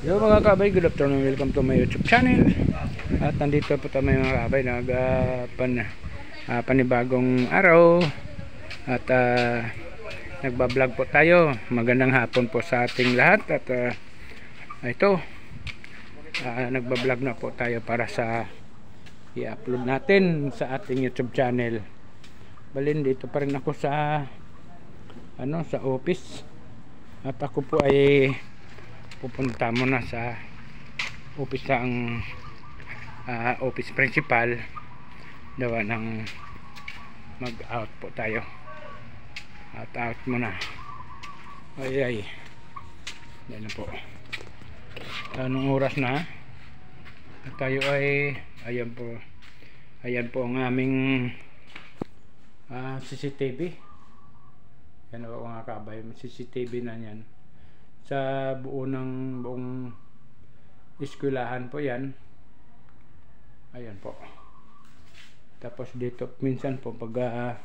Yo mga kabay, good afternoon, welcome to my YouTube channel. At nandito po tayo mga kabay, panibagong araw. At nagbablog po tayo. Magandang hapon po sa ating lahat. At ito, nagbablog na po tayo para sa i-upload natin sa ating YouTube channel. Balin, dito pa rin ako sa sa office. At ako po ay pupunta muna sa office ng office principal. Dawa ng mag out po tayo. Out muna. Ay yan na po. Anong oras na? At tayo ay ayan po ang aming CCTV. Yan po mga kabay, CCTV na yan sa buong eskwelahan po yan. Ayan po. Tapos dito minsan po pag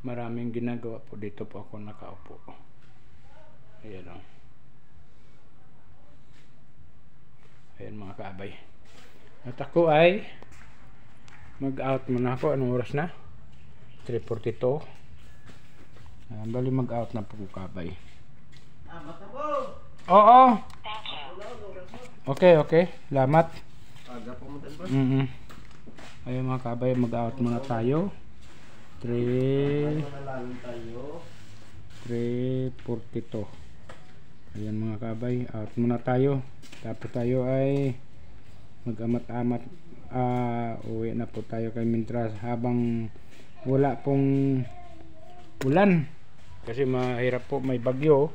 maraming ginagawa po, dito po ako nakaupo. Ayan o. Ayan mga kaabay. At ako ay mag out muna ako. Anong oras na? 3:42. Bali mag out na po kaabay. Oo. Okay. Salamat. Ayun mga kabay, mag-out muna tayo. 3:42. Ayan mga kabay, out muna tayo. Tapos tayo ay mag-amat-amat. Uwi na po tayo kay Mintras habang wala pong ulan. Kasi mahirap po, may bagyo.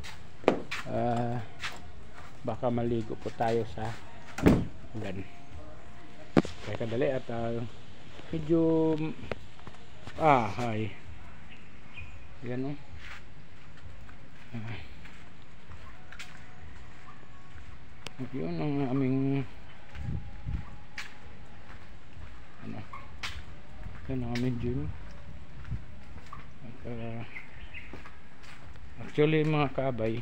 Baka maligo po tayo sa ulan. Kaya kadali at medyo yan o. Yun ang aming yan ang aming gym. At actually mga kabay,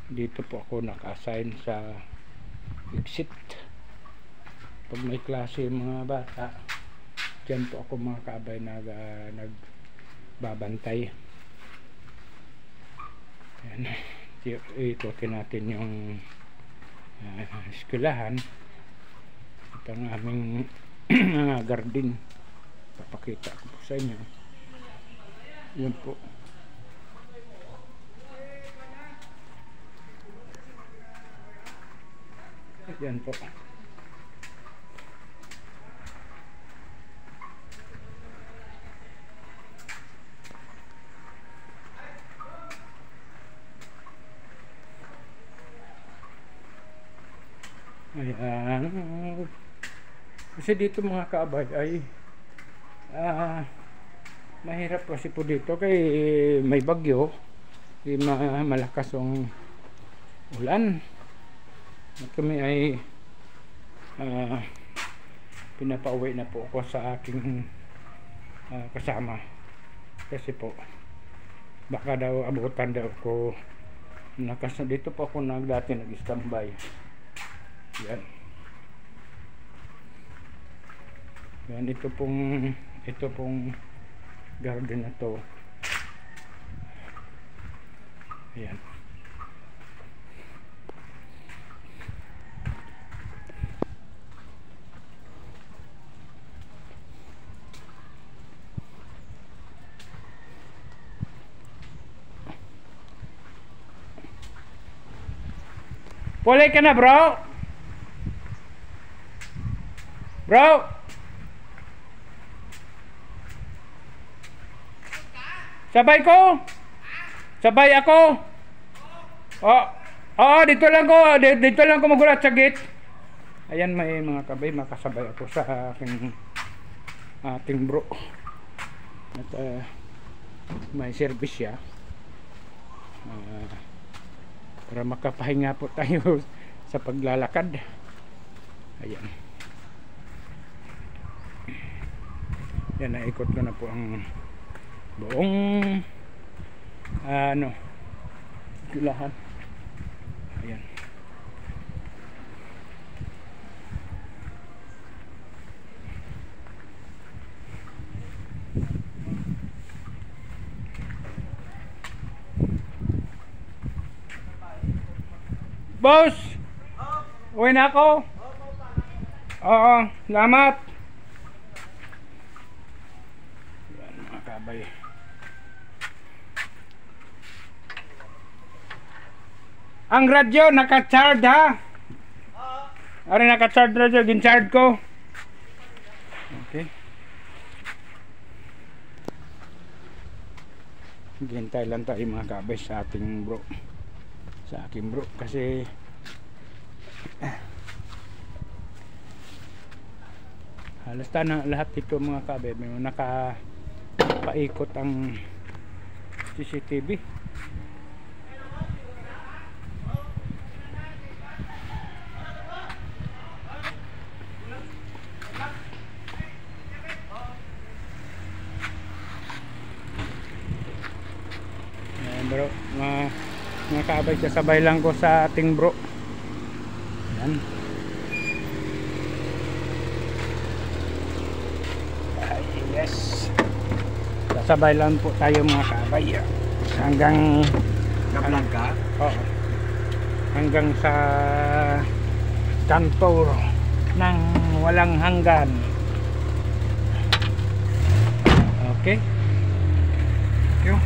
dito po ako naka-assign sa exit. Pag may klase mga bata, dyan po ako mga kabay nagbabantay. Ayan, ikutin natin yung eskwelahan. Ito ang aming garden. Papakita ko po sa inyo. Yan po. Yan po. Ayan. Kasi dito mga kaabay ay mahirap kasi po dito kay may bagyo, malakas ang ulan. At kami ay pinapauwi na po ako sa aking kasama kasi po baka daw abutan daw ko dito po ako dati nag-standby. Yan ito pong garden na to. Ayan. Pulay ka na bro. Sabay ako. Dito lang ko magulat sa gate. Ayan may mga kabay, makasabay ako sa ating bro. At may service siya. Para makapahinga po tayo sa paglalakad. Ayan. Yan, naikot ko na po ang buong eskwelahan. Ayan. Boss! Uwi na ako. Oo, salamat. Yan mga kabay. Ang radyo naka-charge ha? Ari naka-charge radyo, gin-charge ko. Okay. Hintay lang tayo mga kabay sa ating bro. Sa aking bro kasi halos na lahat ito mga kabay may nakapaikot ang CCTV. Bro, mga kabay, kasabay lang ko sa ating bro. Yan. Ay, yes. Kasabay lang po tayo mga kabay. Hanggang Kaplan ka? Oo. Hanggang sa kanto ng walang hanggan. Okay. Thank you.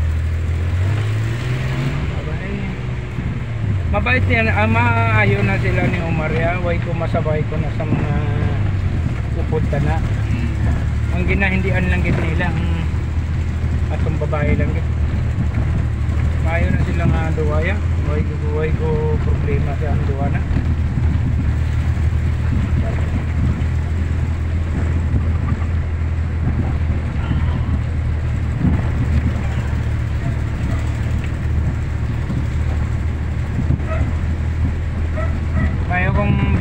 Mabait yan, maayo na sila ni Omar ya. Way ko masabay ko na sa mga pupunta na. Ang ginahindian lang gid nila atong babae lang gid. Maayo na sila nga duwaya. Way ko problema sa ang duwa na. Kaya kung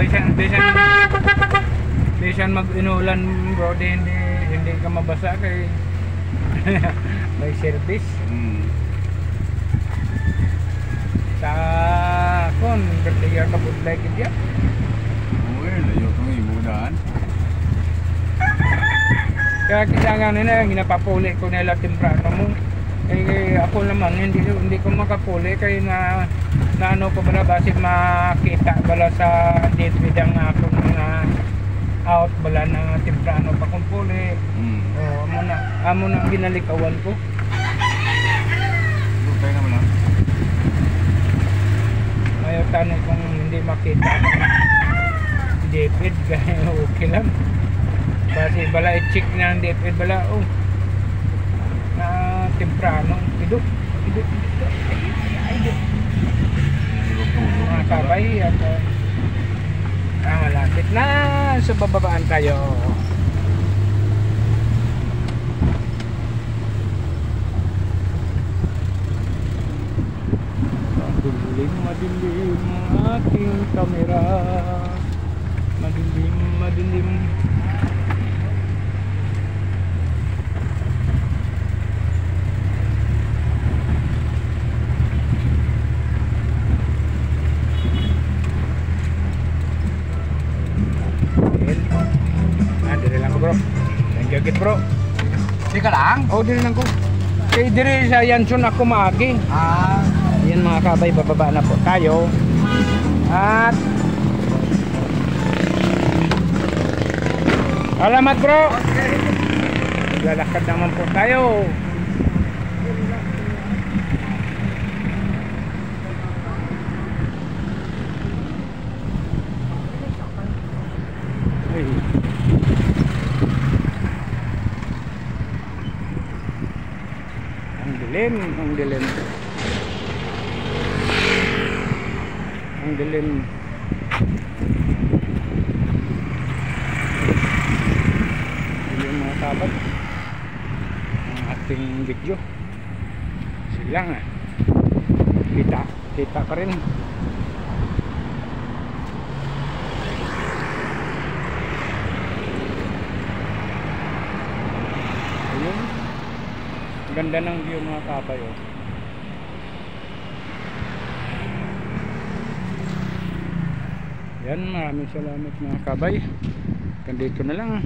bisan mag-inulan bro, hindi ka mabasa kay may service. Sa kon berliya ka budlay gid ya. Oo, layo kang imunan. Kaya kailangan nila ginapapuli ko nila temprano mo. Eh ako naman hindi ko makapuli kay na ano ko bala base makita bala sa date bidang akong mga out bala na temprano pa kung puli. Oh, amo na ang ginalikawan ko. Okay naman lang. Ayaw tanong kung hindi makita ng David kaya okay lang. Base bala i-check na ang David bala na temprano iduk mga kabay at malapit na sa bababaan tayo. Madilim ang ating kamera, madilim. Diri lang ko bro. Thank you git bro. Di ka lang? Oh, diri lang ko. Kay diri sa Yanson ako maagi. Yan mga kabay, bababa na po tayo. At salamat bro. Lalakad naman po tayo. Ay. Ang dilim. Yung mga sabat ang ating video silang kita pa rin. Ayun, ganda ng view mga kabay Yan, maraming salamat mga kabay. Dito na lang.